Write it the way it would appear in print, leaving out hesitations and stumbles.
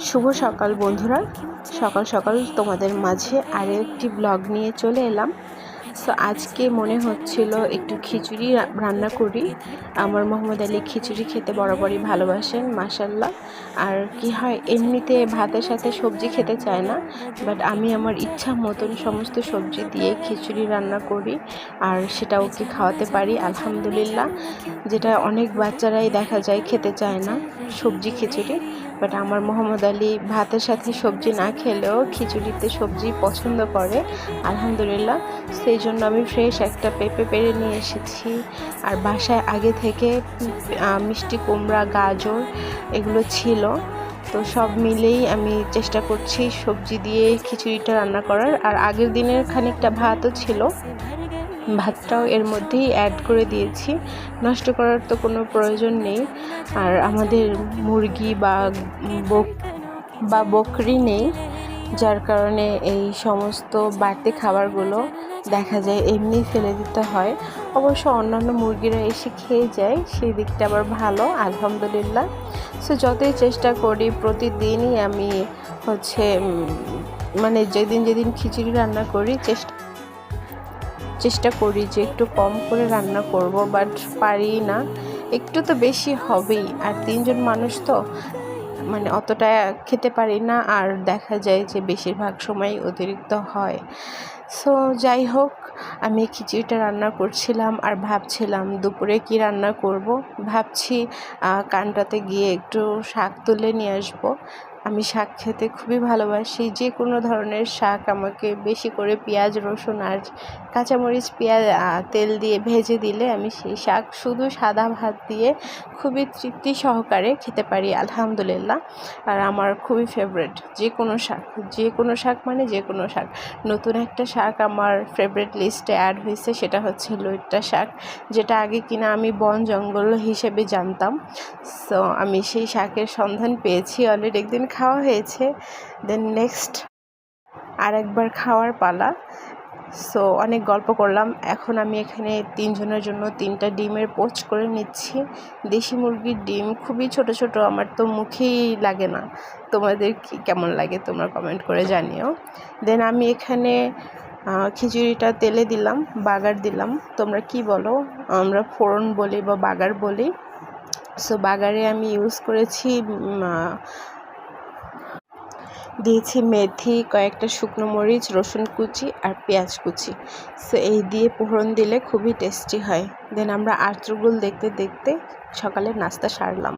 শুভ সকাল বন্ধুরা, সকাল সকাল তোমাদের মাঝে আরও একটি ব্লগ নিয়ে চলে এলাম। সো আজকে মনে হচ্ছিল একটু খিচুড়ি রান্না করি। আমার মোহাম্মদ আলী খিচুড়ি খেতে বরাবরই ভালোবাসেন মাশাল্লাহ। আর কি হয়, এমনিতে ভাতের সাথে সবজি খেতে চায় না, বাট আমি আমার ইচ্ছা মতন সমস্ত সবজি দিয়ে খিচুড়ি রান্না করি আর সেটা ওকে খাওয়াতে পারি আলহামদুলিল্লাহ। যেটা অনেক বাচ্চারাই দেখা যায় খেতে চায় না সবজি খিচুড়ি, বাট আমার মোহাম্মদ আলী ভাতের সাথে সবজি না খেলেও খিচুড়িতে সবজি পছন্দ করে আলহামদুলিল্লাহ। সেই জন্য আমি ফ্রেশ একটা পেঁপে পেড়ে নিয়ে এসেছি। আর বাসায় আগে থেকে মিষ্টি কুমড়া, গাজর এগুলো ছিল, তো সব মিলেই আমি চেষ্টা করছি সবজি দিয়ে খিচুড়িটা রান্না করার। আর আগের দিনের খানিকটা ভাতও ছিল, ভাতটাও এর মধ্যেই অ্যাড করে দিয়েছি, নষ্ট করার তো কোনো প্রয়োজন নেই। আর আমাদের মুরগি বা বকরি নেই, যার কারণে এই সমস্ত বাড়তি খাবারগুলো দেখা যায় এমনি ফেলে দিতে হয়। অবশ্য অন্যান্য মুরগিরা এসে খেয়ে যায়, সেই দিকটা আবার ভালো আলহামদুলিল্লাহ। সো যতই চেষ্টা করি প্রতিদিনই আমি মানে যেদিন খিচুড়ি রান্না করি চেষ্টা করি যে একটু কম করে রান্না করব, বাট পারি না, একটু তো বেশি হবেই। আর 3 জন মানুষ তো মানে অতটা খেতে পারি না, আর দেখা যায় যে বেশিরভাগ সময় অতিরিক্ত হয়। সো যাই হোক, আমি খিচুড়িটা রান্না করছিলাম আর ভাবছিলাম দুপুরে কি রান্না করব। ভাবছি কানটাতে গিয়ে একটু শাক তুলে নিয়ে আসবো। আমি শাক খেতে খুবই ভালোবাসি, যে কোনো ধরনের শাক আমাকে বেশি করে পেঁয়াজ, রসুন আর কাঁচামরিচ, তেল দিয়ে ভেজে দিলে আমি সেই শাক শুধু সাদা ভাত দিয়ে খুবই তৃপ্তি সহকারে খেতে পারি আলহামদুলিল্লাহ। আর আমার খুবই ফেভারিট যে কোনো শাক মানে যে কোনো শাক। নতুন একটা শাক আমার ফেভারিট লিস্টে অ্যাড হয়েছে, সেটা হচ্ছে লইট্টা শাক, যেটা আগে কিনা আমি বন জঙ্গল হিসেবে জানতাম। সো আমি সেই শাকের সন্ধান পেয়েছি, অলরেডি একদিন খাওয়া হয়েছে, দেন নেক্সট আরেকবার খাওয়ার পালা। সো অনেক গল্প করলাম, এখন আমি এখানে 3 জনের জন্য 3টা ডিমের পোচ করে নিচ্ছি। দেশি মুরগির ডিম খুবই ছোট ছোট, আমার তো মুখেই লাগে না। তোমাদের কেমন লাগে তোমরা কমেন্ট করে জানিও। দেন আমি এখানে খিচুড়িটা তেলে দিলাম, বাগার দিলাম, তোমরা কি বলো? আমরা ফোড়ন বলি বা বাগার বলি। সো বাগারে আমি ইউজ করেছি, দিয়েছি মেথি, কয়েকটা শুকনো মরিচ, রসুন কুচি আর পেঁয়াজ কুচি। সো এই দিয়ে ফোড়ন দিলে খুবই টেস্টি হয়। দেন আমরা আর্তুগুল দেখতে দেখতে সকালের নাস্তা সারলাম।